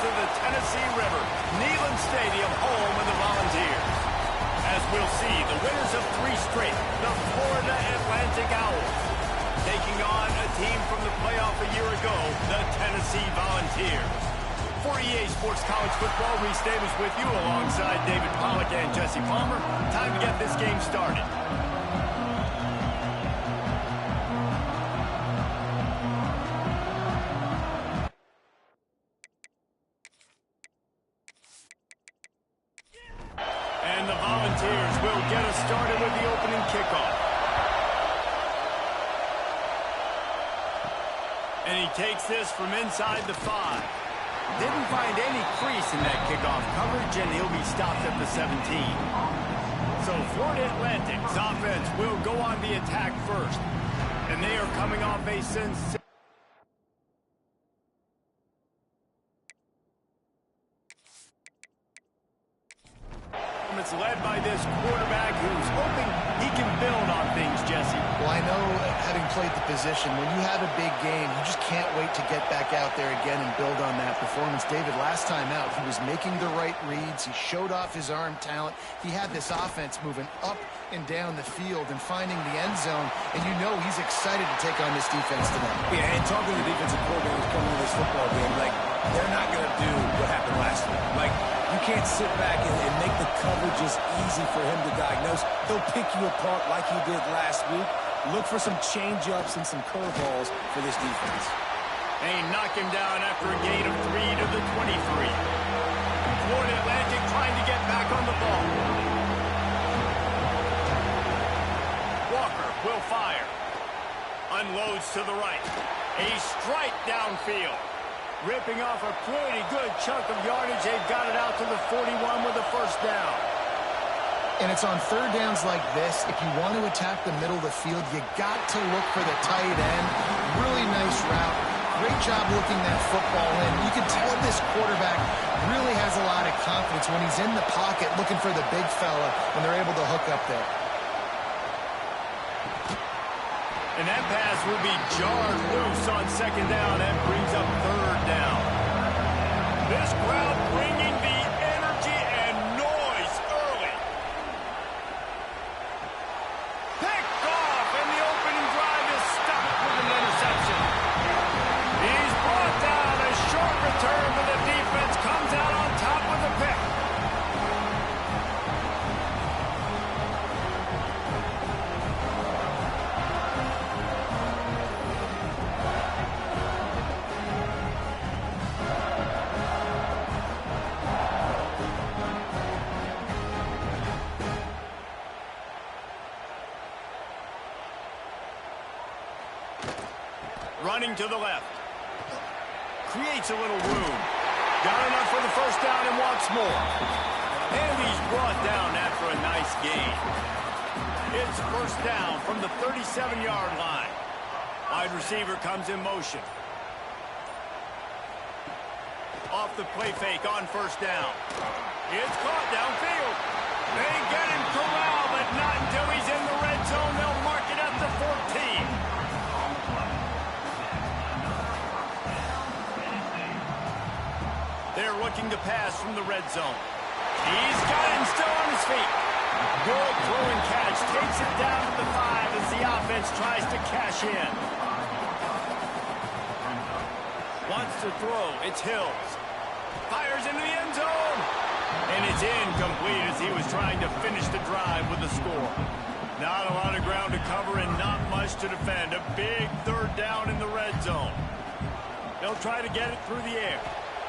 of the Tennessee River, Neyland Stadium, home of the Volunteers. As we'll see, the winners of 3 straight, the Florida Atlantic Owls, taking on a team from the playoff a year ago, the Tennessee Volunteers. For EA Sports College Football, Reese Davis with you alongside David Pollack and Jesse Palmer. Time to get this game started. And the Volunteers will get us started with the opening kickoff. And he takes this from inside the 5. Didn't find any crease in that kickoff coverage, and he'll be stopped at the 17. So Florida Atlantic's offense will go on the attack first. And they are coming off a sensational... It's led by this quarterback who's hoping he can build on things, Jesse. Well, I know, having played the position, when you have a big game, you just can't wait to get back out there again and build on that performance. David, last time out, he was making the right reads. He showed off his arm talent. He had this offense moving up and down the field and finding the end zone, and you know he's excited to take on this defense today. Yeah, and talking to the defensive coordinators coming to this football game, like, they're not going to do what happened last week. Like, you can't sit back and make the coverages easy for him to diagnose. He'll pick you apart like he did last week. Look for some change-ups and some curveballs for this defense. They knock him down after a gain of 3 to the 23. Florida Atlantic trying to get back on the ball. Walker will fire. Unloads to the right. A strike downfield. Ripping off a pretty good chunk of yardage. They've got it out to the 41 with a first down. And it's on third downs like this. If you want to attack the middle of the field, you got to look for the tight end. Really nice route. Great job looking that football in. You can tell this quarterback really has a lot of confidence when he's in the pocket looking for the big fella when they're able to hook up there. And that pass will be jarred loose on second down. That brings up third down. This crowd bringing the energy and noise early. Picked off, and the opening drive is stopped with an interception. He's brought down. A short return, but the defense comes out on top with a pick. Running to the left. Creates a little room. Got enough for the first down and wants more. And he's brought down after a nice gain. It's first down from the 37-yard line. Wide receiver comes in motion. Off the play fake on first down. It's caught downfield. They get him corralled, but not until he's in the red zone. They'll mark it at the 14. They're looking to pass from the red zone. He's got him still on his feet. Good throw and catch. Takes it down to the 5 as the offense tries to cash in. Wants to throw. It's Hills. Fires into the end zone. And it's incomplete as he was trying to finish the drive with a score. Not a lot of ground to cover and not much to defend. A big third down in the red zone. They'll try to get it through the air.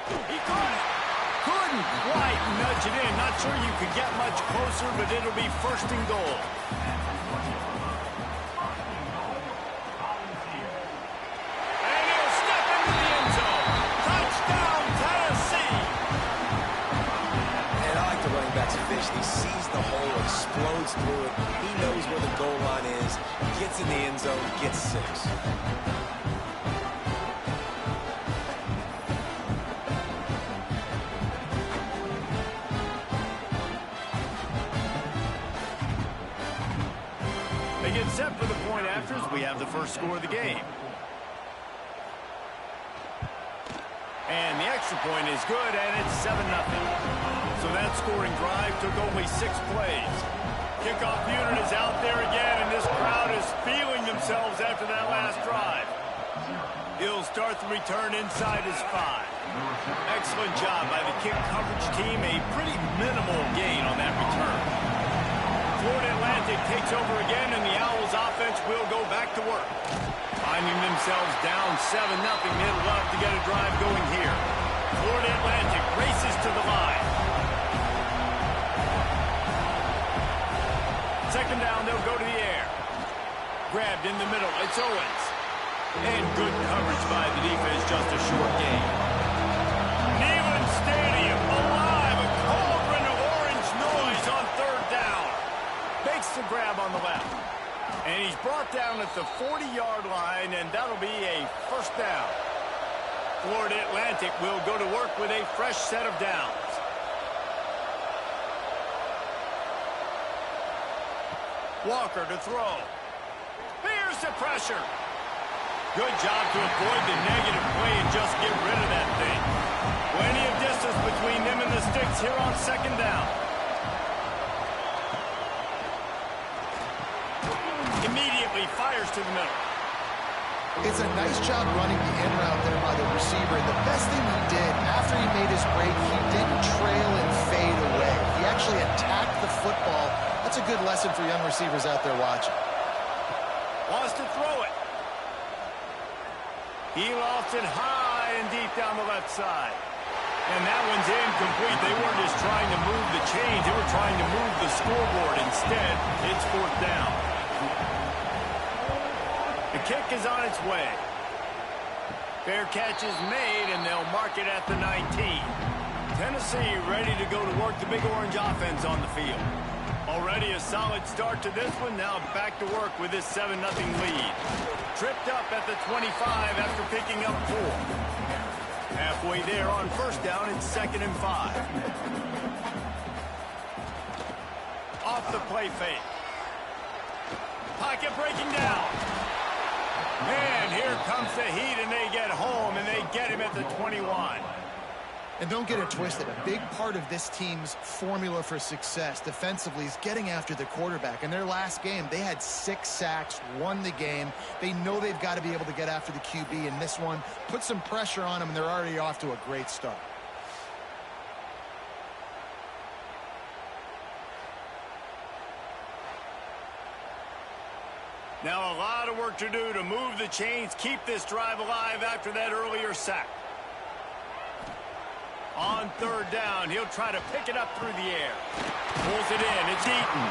He caught it. Couldn't quite nudge it in. Not sure you could get much closer, but it'll be first and goal. And he'll step into the end zone. Touchdown, Tennessee. And I like the running back's efficiency. He sees the hole, explodes through it. He knows where the goal line is. Gets in the end zone, gets 6. Set for the point afters, we have the first score of the game. And the extra point is good, and it's 7-0. So that scoring drive took only 6 plays. Kickoff unit is out there again, and this crowd is feeling themselves after that last drive. He'll start the return inside his 5. Excellent job by the kick coverage team. A pretty minimal gain on that return. Florida Atlantic takes over again, and the Owls offense will go back to work. Finding themselves down 7-0, they'd love to get a drive going here. Florida Atlantic races to the line. Second down, they'll go to the air. Grabbed in the middle, it's Owens. And good coverage by the defense, just a short gain. Neyland Stadium, alive, a cauldron of orange noise on third down. Makes the grab on the left. And he's brought down at the 40-yard line, and that'll be a first down. Florida Atlantic will go to work with a fresh set of downs. Walker to throw. Here's the pressure. Good job to avoid the negative play and just get rid of that thing. Plenty of distance between them and the sticks here on second down. Immediately fires to the middle. It's a nice job running the in route there by the receiver. And the best thing he did after he made his break, he didn't trail and fade away. He actually attacked the football. That's a good lesson for young receivers out there watching. Wants to throw it. He lofts it high and deep down the left side. And that one's incomplete. They weren't just trying to move the chains. They were trying to move the scoreboard. Instead, it's fourth down. The kick is on its way. Fair catch is made, and they'll mark it at the 19. Tennessee ready to go to work the Big Orange offense on the field. Already a solid start to this one. Now back to work with this 7-0 lead. Tripped up at the 25 after picking up 4. Halfway there on first down, it's 2nd and 5. Off the play fake. Pocket breaking down. And here comes the heat, and they get home, and they get him at the 21. And don't get it twisted. A big part of this team's formula for success defensively is getting after the quarterback. In their last game, they had 6 sacks, won the game. They know they've got to be able to get after the QB, and this one put some pressure on them, and they're already off to a great start. Now a lot of work to do to move the chains, keep this drive alive after that earlier sack. On third down, he'll try to pick it up through the air. Pulls it in, it's Eaton.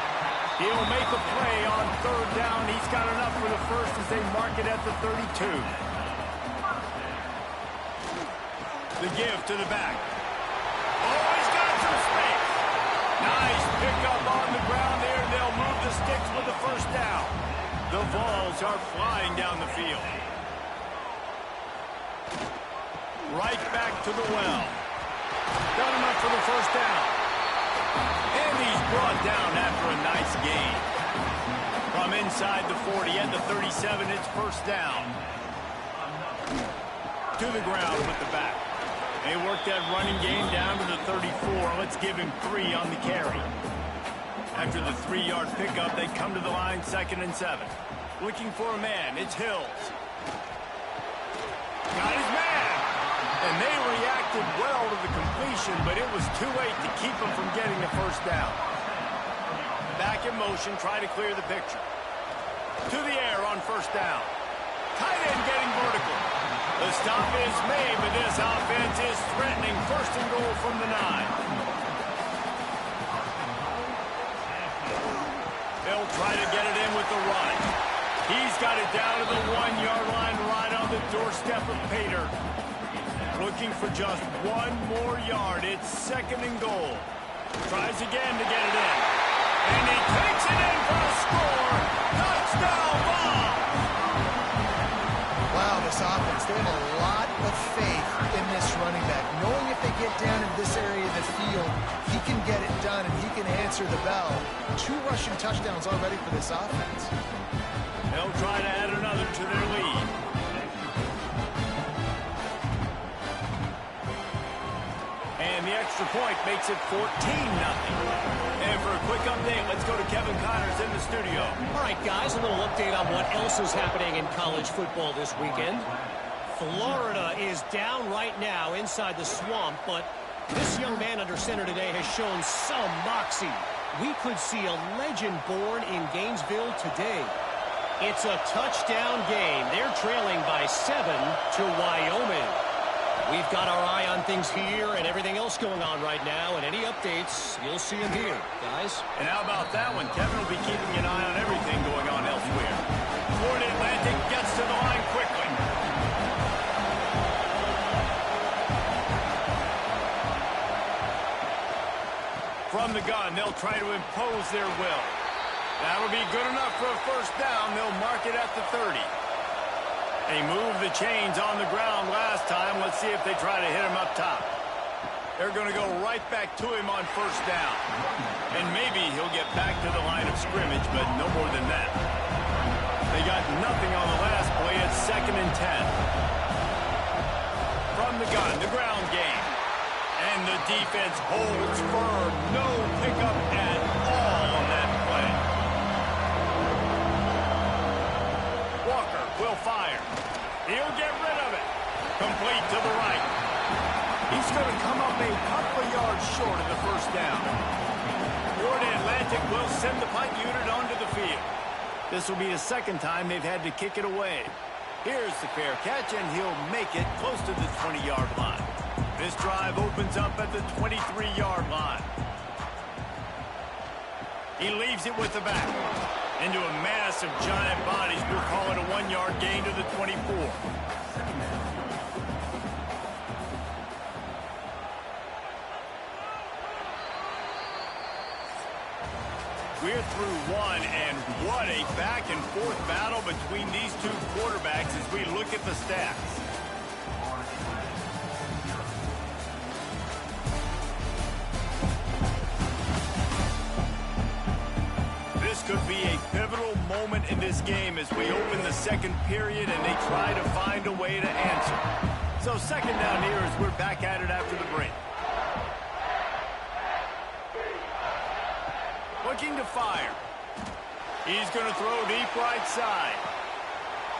He'll make a play on third down. He's got enough for the first as they mark it at the 32. The give to the back. Oh, he's got some space. Nice pickup on the ground there, and they'll move the sticks with the first down. The balls are flying down the field. Right back to the well. Got enough for the first down. And he's brought down after a nice gain. From inside the 40 at the 37, it's first down. To the ground with the back. They work that running game down to the 34. Let's give him 3 on the carry. After the 3-yard pickup, they come to the line, 2nd and 7. Looking for a man, it's Hills. Got his man! And they reacted well to the completion, but it was too late to keep them from getting the first down. Back in motion, try to clear the picture. To the air on first down. Tight end getting vertical. The stop is made, but this offense is threatening. First and goal from the 9. They'll try to get it in with the run. He's got it down to the 1-yard line right on the doorstep of Pater. Looking for just 1 more yard. It's 2nd and goal. Tries again to get it in. And he takes it in for a score. Touchdown ball. Wow, this offense, they have a lot of faith in this running back. Knowing if they get down into this area of the field, he can get it done and he can answer the bell. 2 rushing touchdowns already for this offense. They'll try to add another to their lead. And the extra point makes it 14-0. And for a quick update, let's go to Kevin Connors in the studio. All right, guys, a little update on what else is happening in college football this weekend. Florida is down right now inside the swamp, but this young man under center today has shown some moxie. We could see a legend born in Gainesville today. It's a touchdown game. They're trailing by 7 to Wyoming. We've got our eye on things here and everything else going on right now, and any updates, you'll see them here, guys. And how about that one? Kevin will be keeping an eye on everything going on elsewhere. Florida Atlantic gets to the line quickly. From the gun, they'll try to impose their will. That'll be good enough for a first down. They'll mark it at the 30. They moved the chains on the ground last time. Let's see if they try to hit him up top. They're going to go right back to him on first down. And maybe he'll get back to the line of scrimmage, but no more than that. They got nothing on the last play. It's 2nd and 10. From the gun, the ground game. And the defense holds firm. No pickup at all on that play. Walker will fire. He'll get rid of it. Complete to the right. He's going to come up a couple of yards short of the first down. Florida Atlantic will send the punt unit onto the field. This will be the second time they've had to kick it away. Here's the fair catch, and he'll make it close to the 20-yard line. This drive opens up at the 23-yard line. He leaves it with the back. Into a mass of giant bodies. We'll call it a 1-yard gain to the 24. We're through one, and what a back-and-forth battle between these two quarterbacks as we look at the stats. This could be a pivotal moment in this game as we open the second period and they try to find a way to answer. So second down here as we're back at it after the break. Looking to fire. He's going to throw deep right side.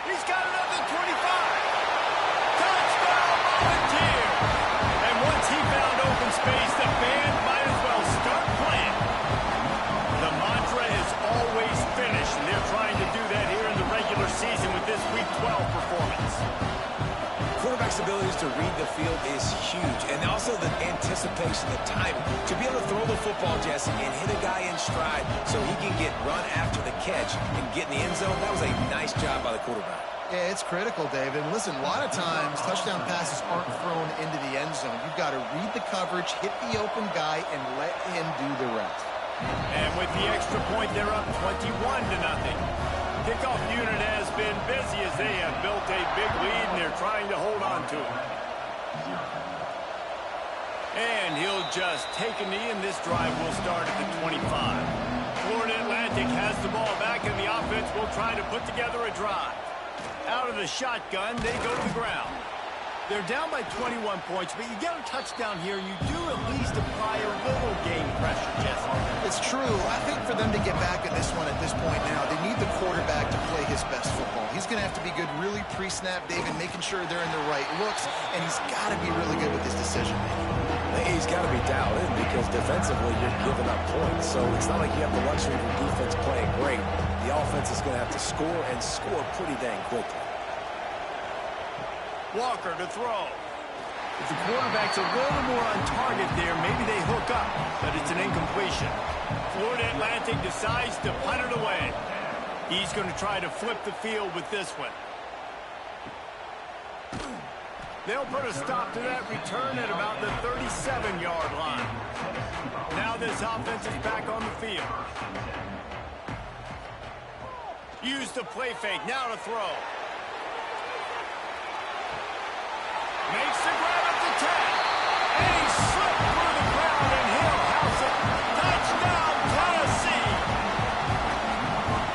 He's got it up to 25. Touchdown, Volunteer! And once he found open space, the band might as well start playing. The mantra is always finish, and they're trying to do that here in the regular season with this Week 12 performance. Quarterback's abilities to read the field is huge, and also the anticipation, the timing. To be able to throw the football, Jesse, and hit a guy in stride so he can get run after the catch and get in the end zone, that was a nice job by the quarterback. Yeah, it's critical, David. And listen, a lot of times touchdown passes aren't thrown into the end zone. You've got to read the coverage, hit the open guy, and let him do the rest. And with the extra point, they're up 21-0. Kickoff unit has been busy as they have built a big lead, and they're trying to hold on to it. And he'll just take a knee, and this drive will start at the 25. Florida Atlantic has the ball back, and the offense will try to put together a drive. Out of the shotgun, they go to the ground. They're down by 21 points, but you get a touchdown here, you do at least apply a little game pressure, Jesse. It's true. I think for them to get back in this one at this point now, they need the quarterback to play his best football. He's going to have to be good really pre-snap, David, making sure they're in the right looks, and he's got to be really good with his decision-making. He's got to be dialed in because defensively you're giving up points. So it's not like you have the luxury of your defense playing great. The offense is going to have to score and score pretty dang quickly. Walker to throw. If the quarterback's a little more on target there, maybe they hook up, but it's an incompletion. Florida Atlantic decides to punt it away. He's going to try to flip the field with this one. They'll put a stop to that return at about the 37-yard line. Now this offense is back on the field. Use the play fake, now to throw. Makes the grab at the 10. And he slipped through the crowd, and he'll house it. Touchdown, Tennessee.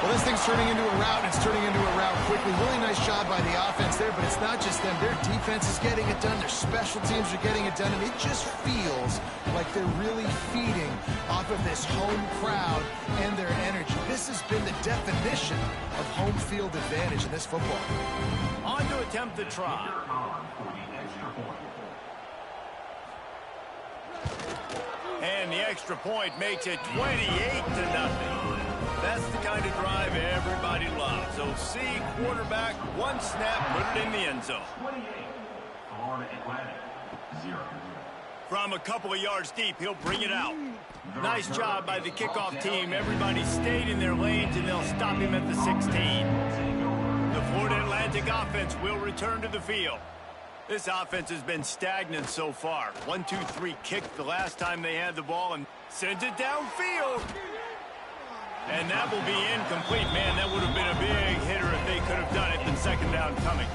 Well, this thing's turning into a route, and it's turning into a route quickly. Really nice job by the offense there, but it's not just them. Their defense is getting it done. Their special teams are getting it done, and it just feels like they're really feeding off of this home crowd and their energy. This has been the definition of home field advantage in this football. On to attempt the try. And the extra point makes it 28-0. That's the kind of drive everybody loves. So see, quarterback, one snap, put it in the end zone. From a couple of yards deep, he'll bring it out. Nice job by the kickoff team. Everybody stayed in their lanes, and they'll stop him at the 16. The Florida Atlantic offense will return to the field. This offense has been stagnant so far. 1-2-3 kick the last time they had the ball and sends it downfield. And that will be incomplete. Man, that would have been a big hitter if they could have done it. Then second down coming.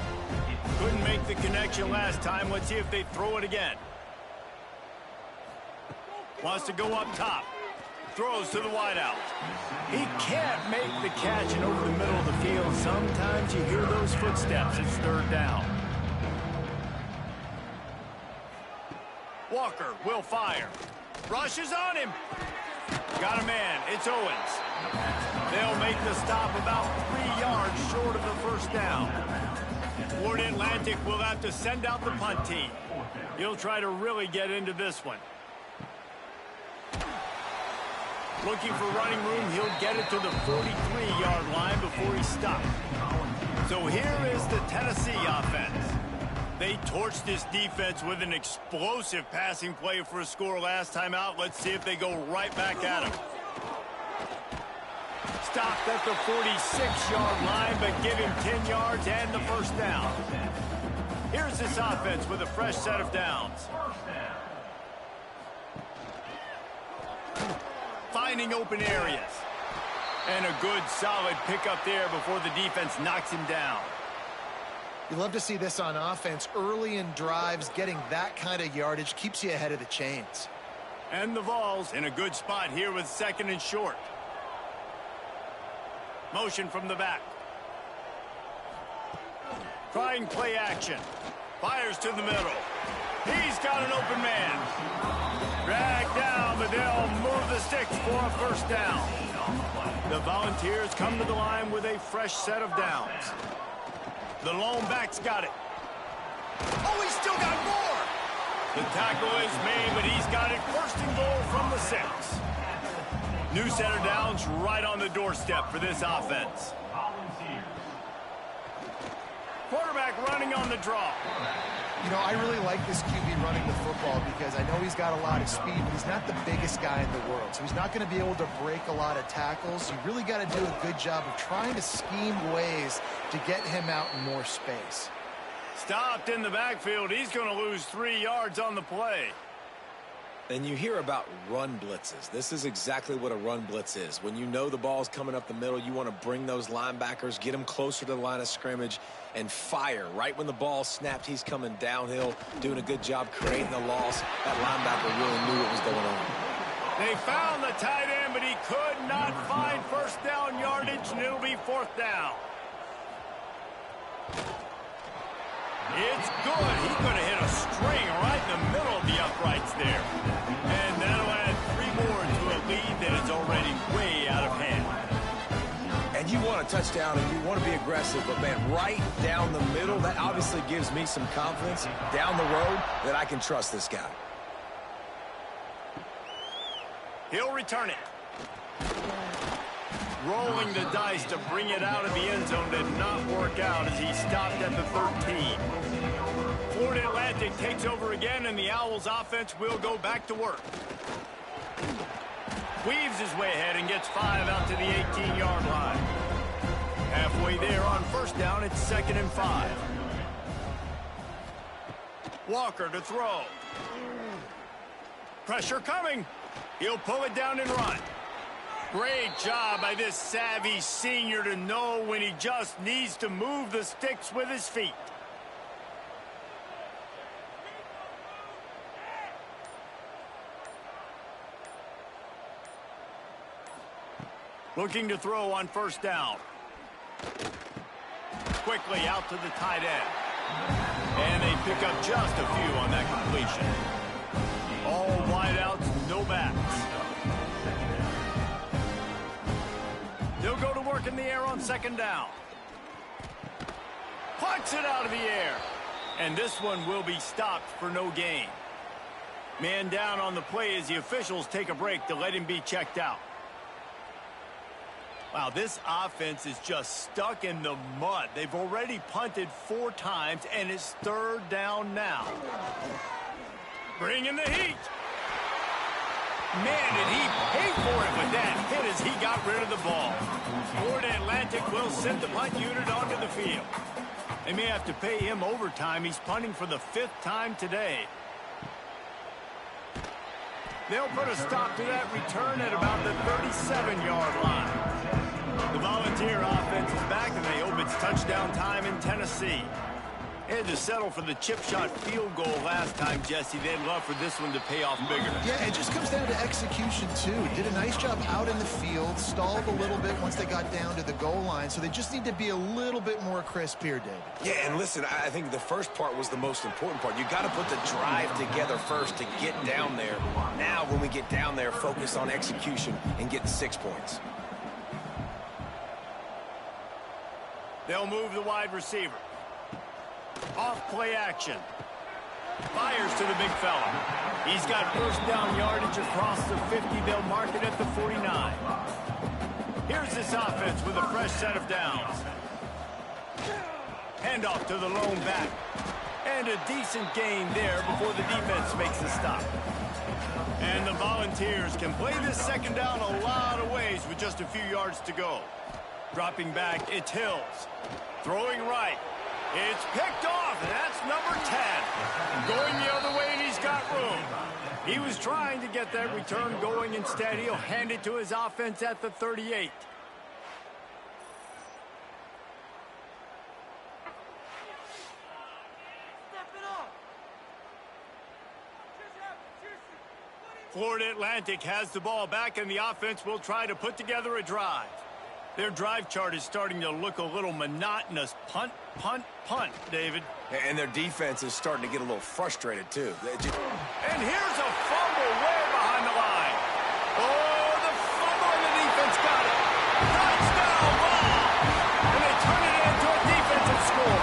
Couldn't make the connection last time. Let's see if they throw it again. Wants to go up top. Throws to the wideout. He can't make the catch, and over the middle of the field, sometimes you hear those footsteps. It's third down. Walker will fire. Rushes on him. Got a man. It's Owens. They'll make the stop about 3 yards short of the first down. Florida Atlantic will have to send out the punt team. He'll try to really get into this one. Looking for running room, he'll get it to the 43-yard line before he stops. So here is the Tennessee offense. They torched this defense with an explosive passing play for a score last time out. Let's see if they go right back at him. Stopped at the 46-yard line, but give him 10 yards and the first down. Here's this offense with a fresh set of downs. Finding open areas. And a good, solid pickup there before the defense knocks him down. You love to see this on offense. Early in drives, getting that kind of yardage keeps you ahead of the chains. And the Vols in a good spot here with second and short. Motion from the back. Trying play action. Fires to the middle. He's got an open man. Dragged down, but they'll move the sticks for a first down. The Volunteers come to the line with a fresh set of downs. The lone back's got it. Oh, he's still got more! The tackle is made, but he's got it first and goal from the 6. New set of downs right on the doorstep for this offense. Quarterback running on the draw. You know, I really like this QB running the football because I know he's got a lot of speed, but he's not the biggest guy in the world. So he's not going to be able to break a lot of tackles. You really got to do a good job of trying to scheme ways to get him out in more space. Stopped in the backfield. He's going to lose 3 yards on the play. And you hear about run blitzes. This is exactly what a run blitz is. When you know the ball's coming up the middle, you want to bring those linebackers, get them closer to the line of scrimmage, and fire. Right when the ball snapped, he's coming downhill, doing a good job creating the loss. That linebacker really knew what was going on. They found the tight end, but he could not find first down yardage, and it'll be fourth down. It's good. He could have hit a string right in the middle of the uprights there. And that'll add 3 more to a lead that is already way out of hand. And you want a touchdown and you want to be aggressive, but man, right down the middle, that obviously gives me some confidence down the road that I can trust this guy. He'll return it. Rolling the dice to bring it out of the end zone did not work out as he stopped at the 13. Florida Atlantic takes over again, and the Owls offense will go back to work. Weaves his way ahead and gets 5 out to the 18-yard line. Halfway there on first down, it's 2nd and 5. Walker to throw. Pressure coming. He'll pull it down and run. Great job by this savvy senior to know when he just needs to move the sticks with his feet. Looking to throw on first down. Quickly out to the tight end. And they pick up just a few on that completion. All wideouts, no backs. They'll go to work in the air on second down. Punts it out of the air. And this one will be stopped for no gain. Man down on the play as the officials take a break to let him be checked out. Wow, this offense is just stuck in the mud. They've already punted 4 times, and it's third down now. Bring in the heat. Man, did he pay for it with that hit as he got rid of the ball. Florida Atlantic will send the punt unit onto the field. They may have to pay him overtime. He's punting for the 5th time today. They'll put a stop to that return at about the 37-yard line. The Volunteer offense is back, and they hope it's touchdown time in Tennessee. They had to settle for the chip shot field goal last time, Jesse. They'd love for this one to pay off bigger. Yeah, it just comes down to execution, too. Did a nice job out in the field, stalled a little bit once they got down to the goal line, so they just need to be a little bit more crisp here, David. Yeah, and listen, I think the first part was the most important part. You got to put the drive together first to get down there. Now, when we get down there, focus on execution and getting 6 points. They'll move the wide receiver. Off play action. Fires to the big fella. He's got first down yardage across the 50. They'll mark it at the 49. Here's this offense with a fresh set of downs. Handoff to the lone back. And a decent gain there before the defense makes the stop. And the Volunteers can play this second down a lot of ways with just a few yards to go. Dropping back, it's Hills. Throwing right. It's picked off, and that's number 10. Going the other way, and he's got room. He was trying to get that return going. Instead, he'll hand it to his offense at the 38. Florida Atlantic has the ball back, and the offense will try to put together a drive. Their drive chart is starting to look a little monotonous. Punt, punt, punt, David. And their defense is starting to get a little frustrated, too. And here's a fumble way behind the line. Oh, the fumble, and the defense got it. Touchdown ball. And they turn it into a defensive score.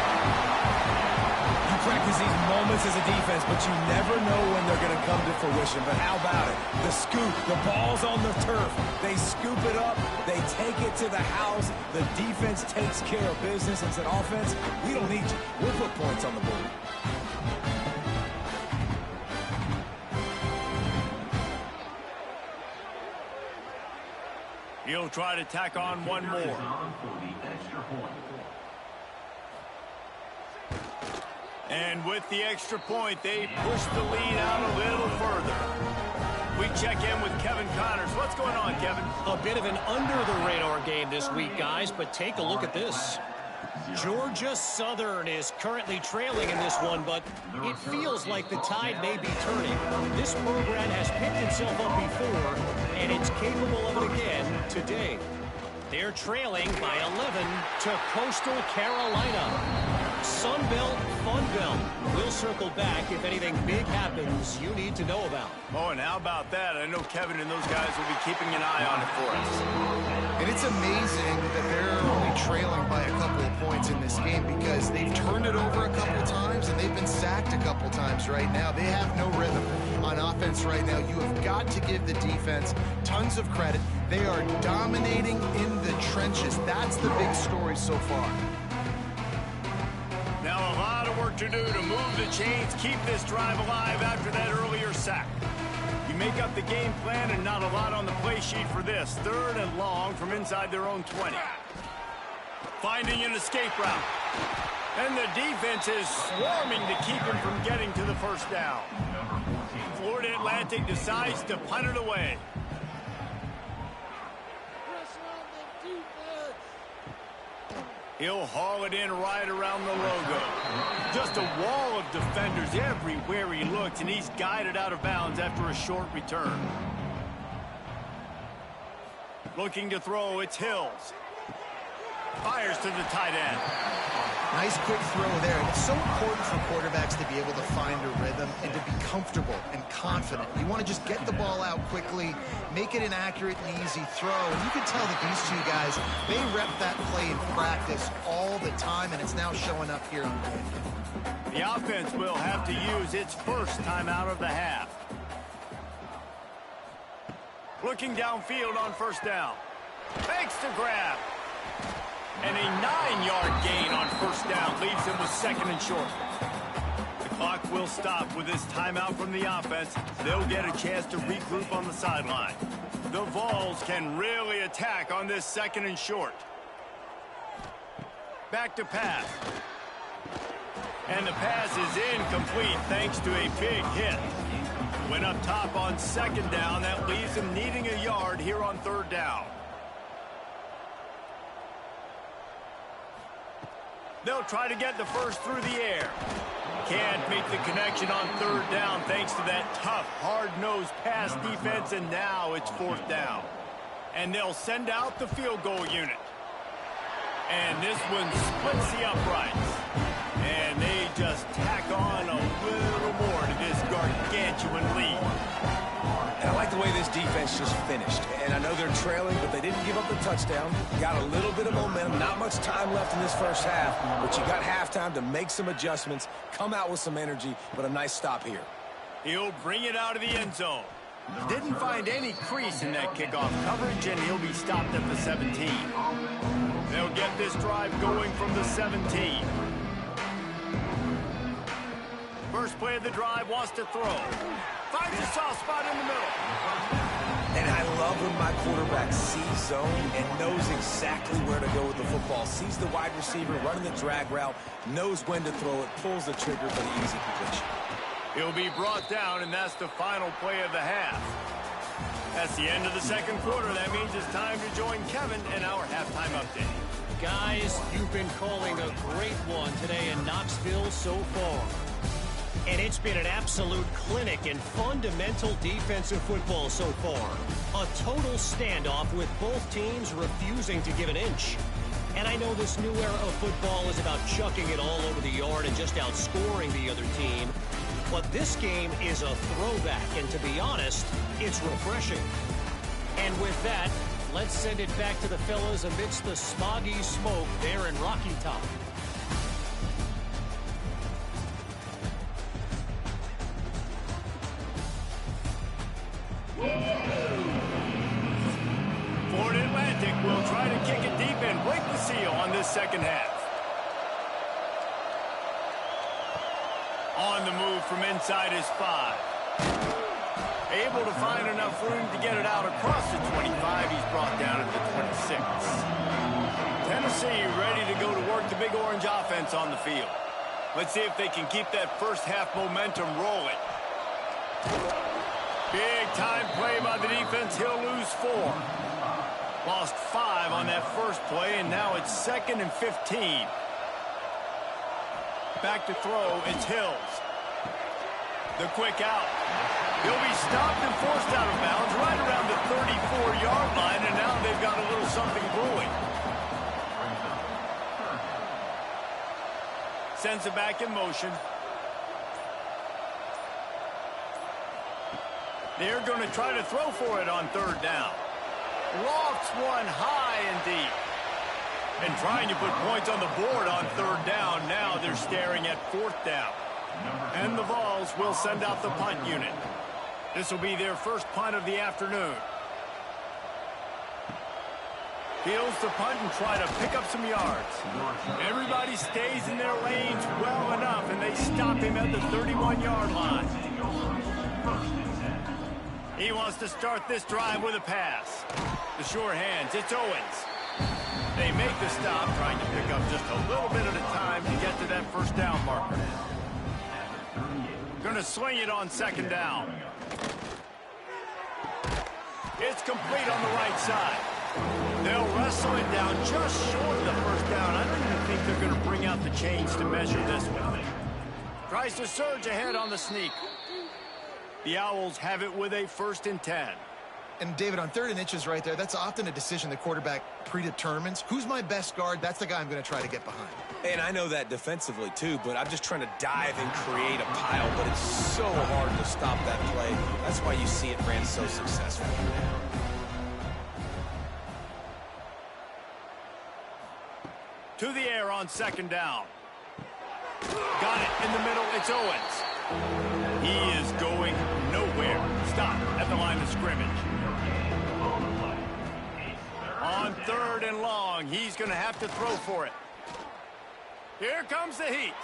You practice these moments as a defense, but you never know when they're going to come to fruition. But how about it? The scoop, the ball's on the turf. They scoop it up. They take it to the house. The defense takes care of business and said, offense, we don't need you. We'll put points on the board. He'll try to tack on one more. And with the extra point, they push the lead out a little further. We check in with Kevin Connors. What's going on, Kevin? A bit of an under-the-radar game this week, guys, but take a look at this. Georgia Southern is currently trailing in this one, but it feels like the tide may be turning. This program has picked itself up before, and it's capable of it again today. They're trailing by 11 to Coastal Carolina. Sunbelt, Funbelt. We'll circle back if anything big happens you need to know about. Oh, and how about that? I know Kevin and those guys will be keeping an eye on it for us. And it's amazing that they're only trailing by a couple of points in this game because they've turned it over a couple times and they've been sacked a couple times right now. They have no rhythm on offense right now. You have got to give the defense tons of credit. They are dominating in the trenches. That's the big story so far. Now a lot of work to do to move the chains, keep this drive alive after that earlier sack. You make up the game plan and not a lot on the play sheet for this. Third and long from inside their own 20. Finding an escape route. And the defense is swarming to keep him from getting to the first down. Florida Atlantic decides to punt it away. He'll haul it in right around the logo. Just a wall of defenders everywhere he looks, and he's guided out of bounds after a short return. Looking to throw, it's Hills. Fires to the tight end. Nice quick throw there. And it's so important for quarterbacks to be able to find a rhythm and to be comfortable and confident. You want to just get the ball out quickly, make it an accurate and easy throw. And you can tell that these two guys, they rep that play in practice all the time, and it's now showing up here on game. The offense will have to use its first timeout of the half. Looking downfield on first down. Fakes to grab. And a 9-yard gain on first down leaves him with second and short. The clock will stop with this timeout from the offense. They'll get a chance to regroup on the sideline. The Vols can really attack on this second and short. Back to pass. And the pass is incomplete thanks to a big hit. Went up top on second down. That leaves him needing a yard here on third down. They'll try to get the first through the air. Can't make the connection on third down thanks to that tough, hard-nosed pass defense, and now it's fourth down. And they'll send out the field goal unit. And this one splits the uprights. And they just tack on a little more to this gargantuan lead. And I like the way this defense just finished. And I know they're trailing, but they didn't give up the touchdown. Got a little bit of momentum. Not much time left in this first half, but you got halftime to make some adjustments, come out with some energy, but a nice stop here. He'll bring it out of the end zone. Didn't find any crease in that kickoff coverage, and he'll be stopped at the 17. They'll get this drive going from the 17. First play of the drive, wants to throw. Finds a soft spot in the middle. And I love when my quarterback sees zone and knows exactly where to go with the football. Sees the wide receiver running the drag route, knows when to throw it, pulls the trigger for the easy completion. He'll be brought down, and that's the final play of the half. That's the end of the second quarter. That means it's time to join Kevin in our halftime update. Guys, you've been calling a great one today in Knoxville so far. And it's been an absolute clinic in fundamental defensive football so far. A total standoff with both teams refusing to give an inch. And I know this new era of football is about chucking it all over the yard and just outscoring the other team. But this game is a throwback, and to be honest, it's refreshing. And with that, let's send it back to the fellas amidst the smoggy smoke there in Rocky Top. Ford Atlantic will try to kick it deep and break the seal on this second half. On the move from inside his 5. Able to find enough room to get it out across the 25. He's brought down at the 26. Tennessee ready to go to work the Big Orange offense on the field. Let's see if they can keep that first half momentum rolling. Big time play by the defense. He'll lose 4. Lost 5 on that first play, and now it's 2nd and 15. Back to throw, it's Hills. The quick out. He'll be stopped and forced out of bounds right around the 34-yard line, and now they've got a little something brewing. Sends it back in motion. They're going to try to throw for it on third down. Lofts one high and deep. And trying to put points on the board on third down. Now they're staring at fourth down. And the Vols will send out the punt unit. This will be their first punt of the afternoon. Fields the punt and try to pick up some yards. Everybody stays in their lanes well enough, and they stop him at the 31-yard line. He wants to start this drive with a pass. The sure hands, it's Owens. They make the stop, trying to pick up just a little bit at a time to get to that first down marker. Going to swing it on second down. It's complete on the right side. They'll wrestle it down just short of the first down. I don't even think they're going to bring out the chains to measure this one. Tries to surge ahead on the sneak. The Owls have it with a 1st and 10. And, David, on 3rd and inches right there, that's often a decision the quarterback predetermines. Who's my best guard? That's the guy I'm going to try to get behind. And I know that defensively, too, but I'm just trying to dive and create a pile, but it's so hard to stop that play. That's why you see it ran so successful. To the air on 2nd down. Got it in the middle. It's Owens. He is going nowhere. Stop at the line of scrimmage. On 3rd and long, he's going to have to throw for it. Here comes the heat.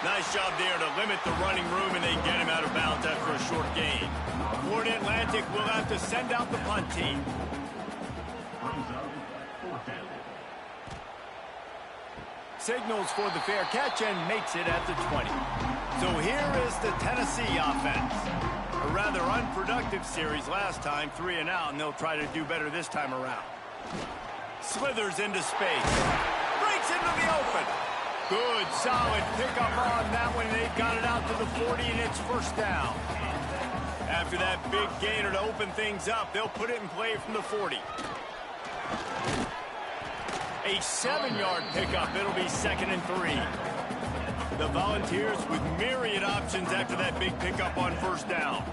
Nice job there to limit the running room, and they get him out of bounds after a short gain. Florida Atlantic will have to send out the punt team. Signals for the fair catch and makes it at the 20. So here is the Tennessee offense. A rather unproductive series last time, 3 and out, and they'll try to do better this time around. Slithers into space. Breaks into the open. Good, solid pickup on that one. They've got it out to the 40, and it's 1st down. After that big gainer to open things up, they'll put it in play from the 40. A 7-yard pickup. It'll be 2nd and 3. The Volunteers with myriad options after that big pickup on 1st down.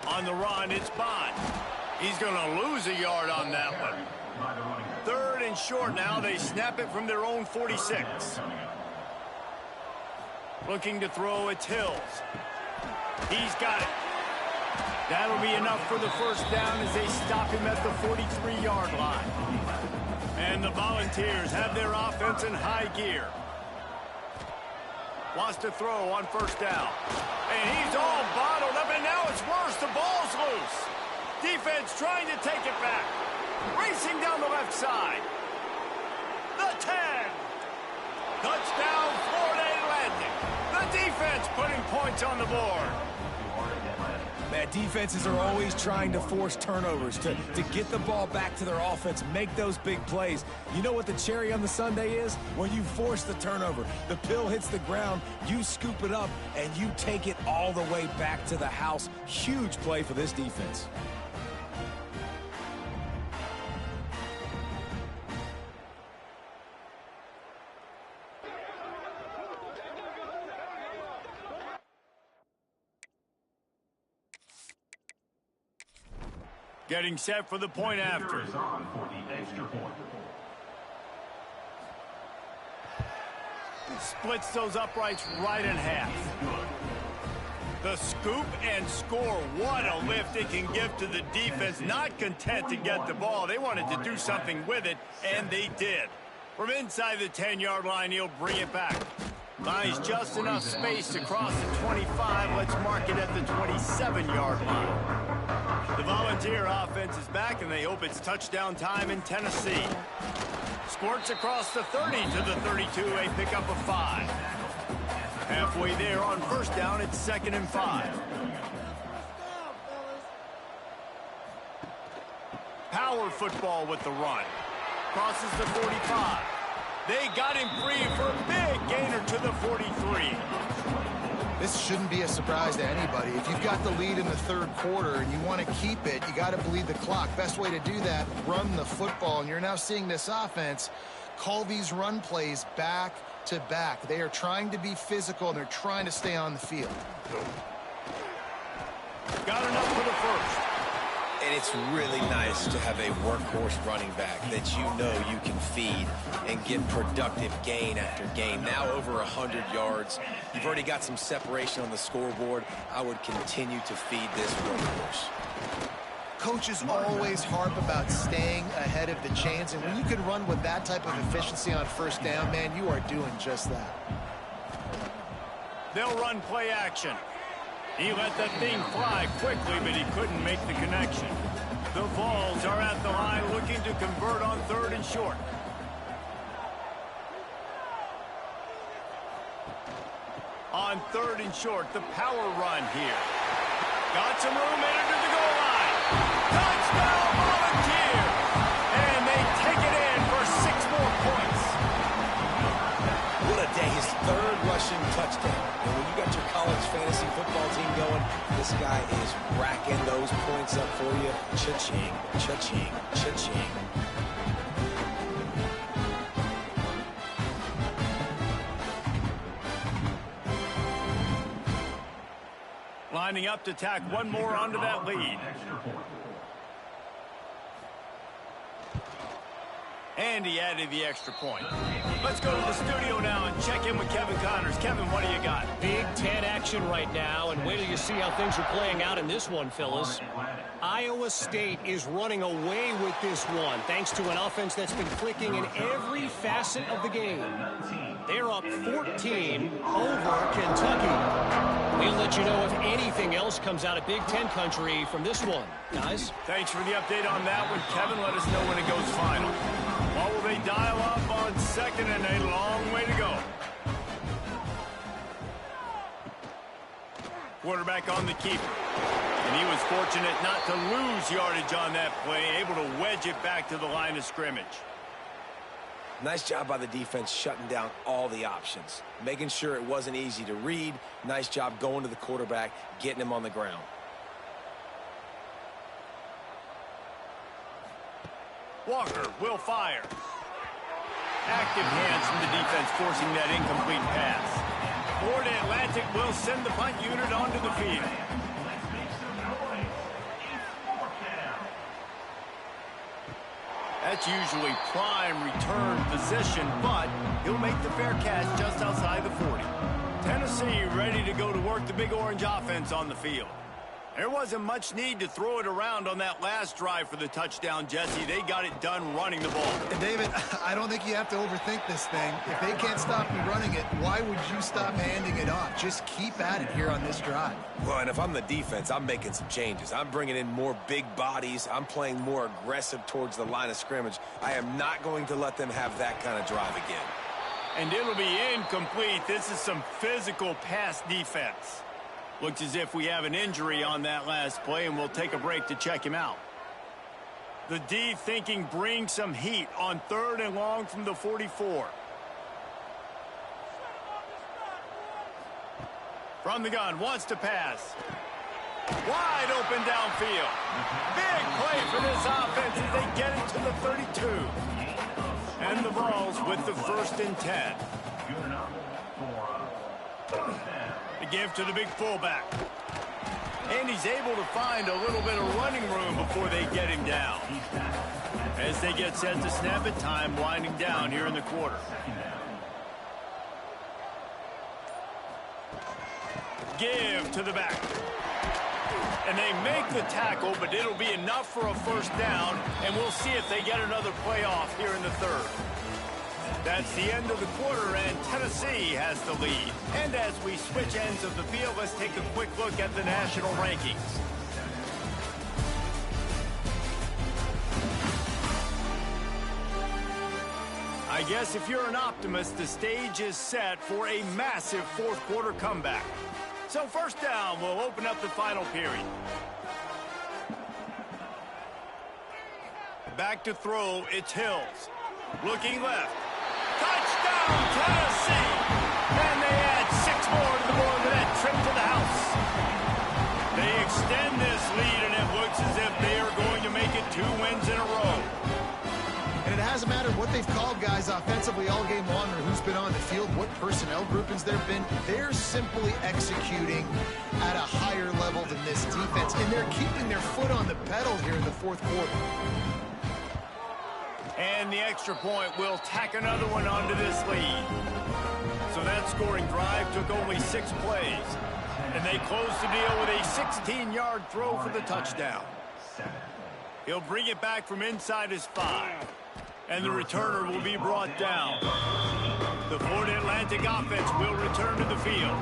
On the run, it's Bond. He's going to lose a yard on that one. 3rd and short now. They snap it from their own 46. Looking to throw, it's Hills. He's got it. That'll be enough for the 1st down as they stop him at the 43-yard line. And the Volunteers have their offense in high gear. Wants to throw on 1st down. And he's all bottled up, and now it's worse. The ball's loose. Defense trying to take it back. Racing down the left side. The 10. Touchdown, Florida Atlantic. The defense putting points on the board. Man, defenses are always trying to force turnovers, to get the ball back to their offense, make those big plays. You know what the cherry on the sundae is? When you force the turnover, the pill hits the ground, you scoop it up, and you take it all the way back to the house. Huge play for this defense. Getting set for the point after. Splits those uprights right in half. The scoop and score. What a lift it can give to the defense. Not content to get the ball. They wanted to do something with it, and they did. From inside the 10-yard line, he'll bring it back. Finds just enough space to cross the 25. Let's mark it at the 27-yard line. The Volunteer offense is back, and they hope it's touchdown time in Tennessee. Squirts across the 30 to the 32, a pickup of 5. Halfway there on 1st down, it's 2nd and 5. Power football with the run. Crosses the 45. They got him free for a big gainer to the 43. This shouldn't be a surprise to anybody. If you've got the lead in the 3rd quarter and you want to keep it, you got to bleed the clock. Best way to do that, run the football. And you're now seeing this offense call these run plays back to back. They are trying to be physical, and they're trying to stay on the field. Got enough for the 1st. And it's really nice to have a workhorse running back that you know you can feed and get productive gain after gain. Now over 100 yards. You've already got some separation on the scoreboard. I would continue to feed this workhorse. Coaches always harp about staying ahead of the chains, and when you can run with that type of efficiency on 1st down, man, you are doing just that. They'll run play action. He let that thing fly quickly, but he couldn't make the connection. The Vols are at the line looking to convert on 3rd and short. On 3rd and short, the power run here. Got some room, headed to the goal line. Touchdown, Volunteer! And they take it in for 6 more points. What a day. His 3rd rushing touchdown. And when you got your college college fantasy football team going, this guy is racking those points up for you. Cha-ching, cha-ching, cha-ching. Lining up to tack one more onto that lead. And he added the extra point. Let's go to the studio now and check in with Kevin Connors. Kevin, what do you got? Big Ten action right now, and wait till you see how things are playing out in this one, Phyllis. Iowa State is running away with this one, thanks to an offense that's been clicking in every facet of the game. They're up 14 over Kentucky. We'll let you know if anything else comes out of Big Ten country from this one, guys. Thanks for the update on that one, Kevin. Let us know when it goes final. What will they dial up on second, and a long way to go. Quarterback on the keeper. And he was fortunate not to lose yardage on that play, able to wedge it back to the line of scrimmage. Nice job by the defense shutting down all the options, making sure it wasn't easy to read. Nice job going to the quarterback, getting him on the ground. Walker will fire. Active hands from the defense forcing that incomplete pass. Florida Atlantic will send the punt unit onto the field. That's usually prime return position, but he'll make the fair catch just outside the 40. Tennessee ready to go to work the Big Orange offense on the field. There wasn't much need to throw it around on that last drive for the touchdown, Jesse. They got it done running the ball. And David, I don't think you have to overthink this thing. If they can't stop you running it, why would you stop handing it off? Just keep at it here on this drive. Well, and if I'm the defense, I'm making some changes. I'm bringing in more big bodies. I'm playing more aggressive towards the line of scrimmage. I am not going to let them have that kind of drive again. And it'll be incomplete. This is some physical pass defense. Looks as if we have an injury on that last play, and we'll take a break to check him out. The D thinking bring some heat on 3rd and long from the 44. From the gun, wants to pass. Wide open downfield. Big play for this offense as they get it to the 32. And the Vols with the 1st and 10. The give to the big fullback. And he's able to find a little bit of running room before they get him down. As they get set to snap it, time winding down here in the quarter. Give to the back. And they make the tackle, but it'll be enough for a 1st down, and we'll see if they get another play off here in the 3rd. That's the end of the quarter, and Tennessee has the lead. And as we switch ends of the field, let's take a quick look at the national rankings. I guess if you're an optimist, the stage is set for a massive 4th quarter comeback. So 1st down, we'll open up the final period. Back to throw, it's Hills. Looking left. Touchdown, Tennessee! And they add 6 more to the board with that trip to the house. They extend this lead, and it looks as if they are going to make it 2 wins in a row. And it hasn't mattered what they've called guys offensively all game long or who's been on the field, what personnel groupings there have been. They're simply executing at a higher level than this defense, and they're keeping their foot on the pedal here in the 4th quarter. And the extra point will tack another one onto this lead. So that scoring drive took only 6 plays. And they closed the deal with a 16-yard throw for the touchdown. He'll bring it back from inside his 5. And the returner will be brought down. The Florida Atlantic offense will return to the field.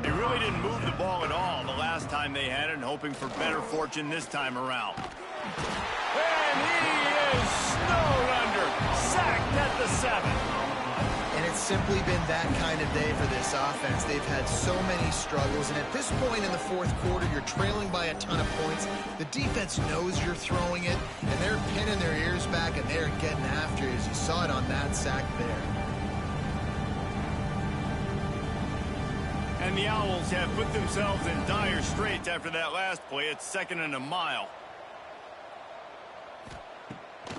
They really didn't move the ball at all the last time they had it, and hoping for better fortune this time around. And he is snowed under, sacked at the 7. And it's simply been that kind of day for this offense. They've had so many struggles, and at this point in the 4th quarter, you're trailing by a ton of points. The defense knows you're throwing it, and they're pinning their ears back, and they're getting after it, as you saw it on that sack there. And the Owls have put themselves in dire straits after that last play. It's 2nd and a mile.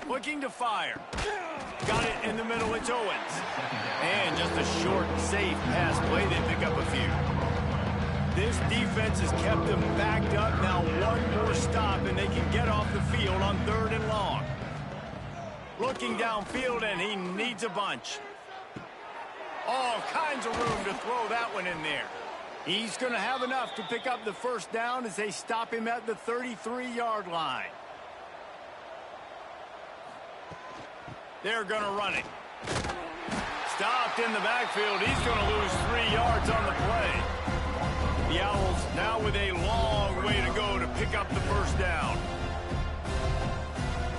Looking to fire. Got it in the middle. It's Owens. And just a short, safe pass play. They pick up a few. This defense has kept them backed up. Now one more stop, and they can get off the field on 3rd and long. Looking downfield, and he needs a bunch. All kinds of room to throw that one in there. He's going to have enough to pick up the 1st down as they stop him at the 33-yard line. They're going to run it. Stopped in the backfield. He's going to lose 3 yards on the play. The Owls now with a long way to go to pick up the 1st down.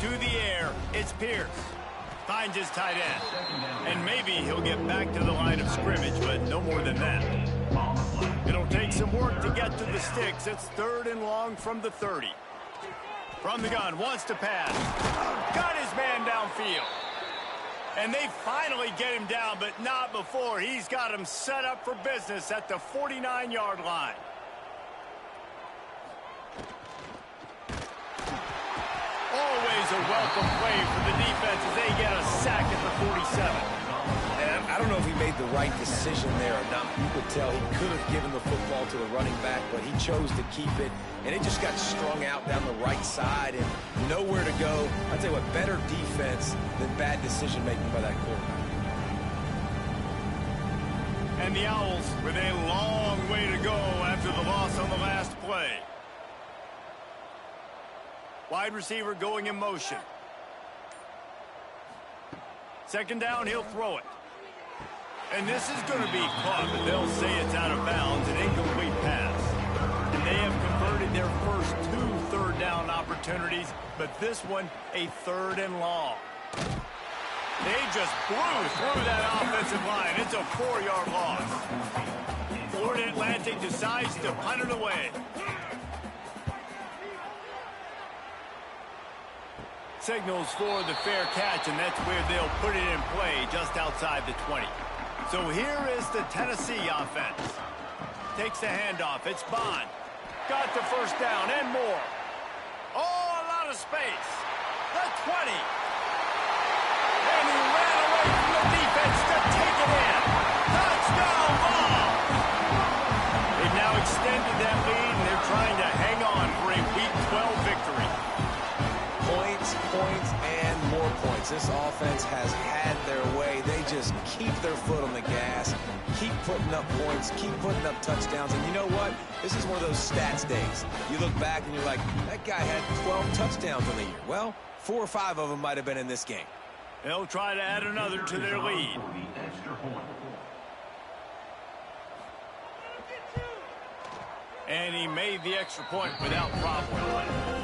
To the air, it's Pierce. Finds his tight end. And maybe he'll get back to the line of scrimmage, but no more than that. It'll take some work to get to the sticks. It's 3rd and long from the 30. From the gun, wants to pass. Got his man downfield. And they finally get him down, but not before. He's got him set up for business at the 49-yard line. Always a welcome play for the defense as they get a sack at the 47. And I don't know if he made the right decision there or not. You could tell he could have given the football to the running back, but he chose to keep it, and it just got strung out down the right side and nowhere to go. I'll tell you what, better defense than bad decision-making by that quarterback. And the Owls with a long way to go after the loss on the last play. Wide receiver going in motion. 2nd down, he'll throw it. And this is going to be caught, but they'll say it's out of bounds, an incomplete pass. And they have converted their first 2 3rd down opportunities, but this one a 3rd and long. They just blew through that offensive line. It's a 4-yard loss. Florida Atlantic decides to punt it away. Signals for the fair catch, and that's where they'll put it in play just outside the 20. So here is the Tennessee offense. Takes the handoff. It's Bond. Got the 1st down and more. Oh, a lot of space. The 20. And he ran away from the defense to take it in. Touchdown ball. They've now extended that lead, and they're trying to hang on for a Week 12 victory. Points, and more points. This offense has had their way. They just keep their foot on the gas, keep putting up points, keep putting up touchdowns. And you know what? This is one of those stats days. You look back and you're like, that guy had 12 touchdowns on the year. Well, 4 or 5 of them might have been in this game. They'll try to add another to their lead. And he made the extra point without problem.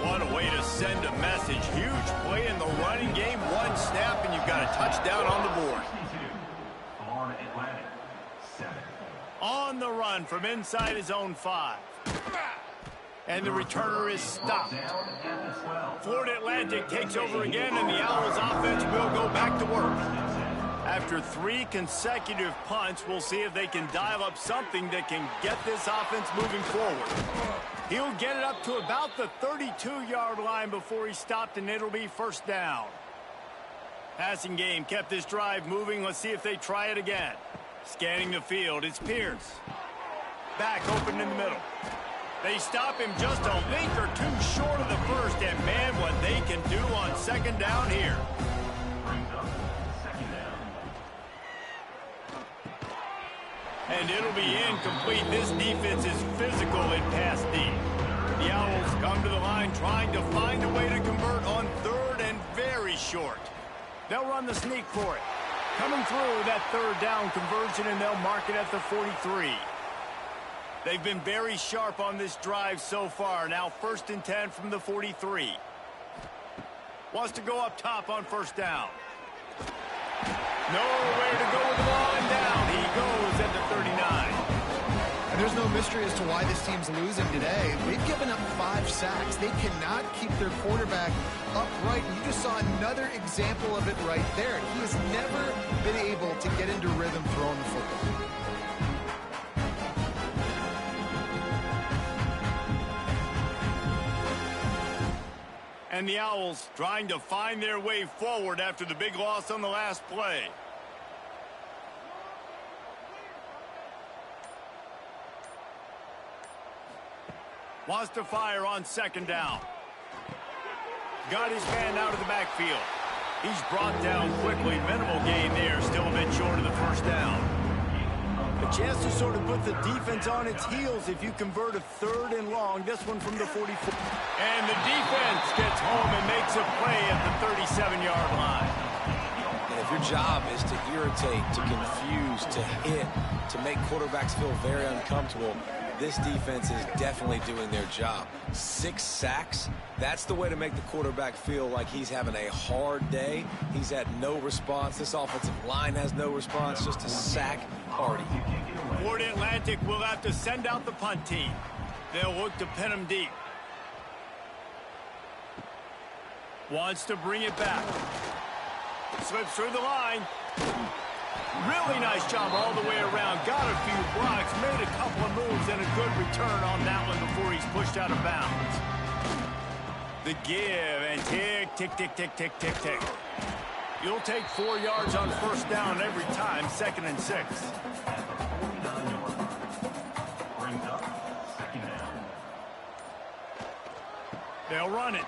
What a way to send a message. Huge play in the running game. 1 snap, and you've got a touchdown on the board. On the run from inside his own 5. And the returner is stopped. Florida Atlantic takes over again, and the Owls offense will go back to work. After 3 consecutive punts, we'll see if they can dial up something that can get this offense moving forward. He'll get it up to about the 32-yard line before he stopped, and it'll be 1st down. Passing game kept this drive moving. Let's see if they try it again. Scanning the field, it's Pierce. Back open in the middle. They stop him just a link or 2 short of the 1st, and man, what they can do on 2nd down here. And it'll be incomplete. This defense is physical in pass D. The Owls come to the line trying to find a way to convert on 3rd and very short. They'll run the sneak for it. Coming through that 3rd down conversion, and they'll mark it at the 43. They've been very sharp on this drive so far. Now 1st and 10 from the 43. Wants to go up top on 1st down. Nowhere to go with the ball, and down he goes at the 39. And there's no mystery as to why this team's losing today. They've given up 5 sacks. They cannot keep their quarterback upright. You just saw another example of it right there. He has never been able to get into rhythm throwing the football. And the Owls trying to find their way forward after the big loss on the last play. Wants to fire on second down. Got his man out of the backfield. He's brought down quickly. Minimal gain there. Still a bit short of the first down. A chance to sort of put the defense on its heels if you convert a 3rd and long. This one from the 44. And the defense gets home and makes a play at the 37-yard line. And if your job is to irritate, to confuse, to hit, to make quarterbacks feel very uncomfortable, this defense is definitely doing their job. 6 sacks, that's the way to make the quarterback feel like he's having a hard day. He's had no response. This offensive line has no response, just a sack party. Florida Atlantic will have to send out the punt team. They'll look to pin him deep. Wants to bring it back. Slips through the line. Really nice job all the way around. Got a few blocks, made a couple of moves, and a good return on that one before he's pushed out of bounds. The give, and tick, tick, tick, tick, tick, tick, tick. You'll take 4 yards on first down every time, 2nd and 6. They'll run it.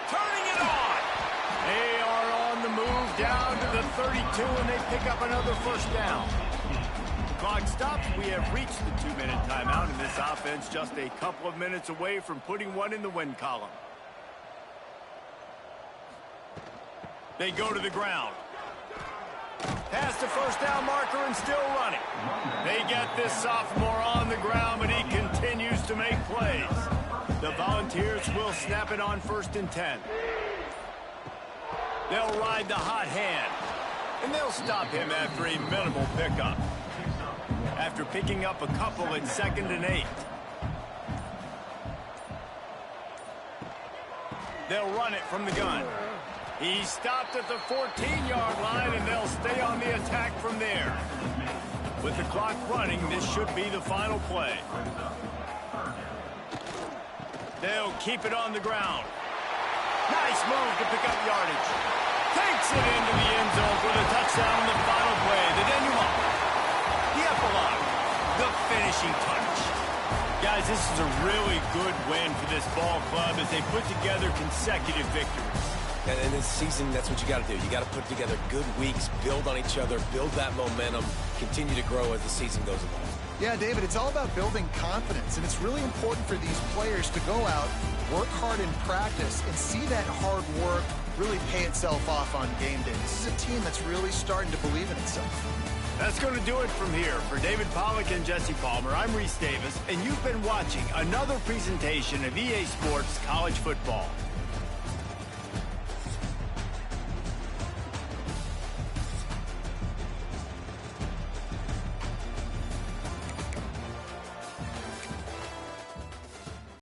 Turning it on. They are on the move down to the 32, and they pick up another first down. The clock stops. We have reached the 2-minute timeout, and this offense just a couple of minutes away from putting one in the win column. They go to the ground. Past the first down marker and still running. They get this sophomore on the ground, but he continues to make plays. The Volunteers will snap it on 1st and 10. They'll ride the hot hand, and they'll stop him after a minimal pickup. After picking up a couple at 2nd and 8. They'll run it from the gun. He stopped at the 14-yard line, and they'll stay on the attack from there. With the clock running, this should be the final play. They'll keep it on the ground. Nice move to pick up yardage. Takes it into the end zone for the touchdown on the final play. The denouement. The epilogue. The finishing touch. Guys, this is a really good win for this ball club as they put together consecutive victories. And in this season, that's what you got to do. You got to put together good weeks, build on each other, build that momentum, continue to grow as the season goes along. Yeah, David, it's all about building confidence, and it's really important for these players to go out, work hard in practice, and see that hard work really pay itself off on game day. This is a team that's really starting to believe in itself. That's going to do it from here. For David Pollack and Jesse Palmer, I'm Reese Davis, and you've been watching another presentation of EA Sports College Football.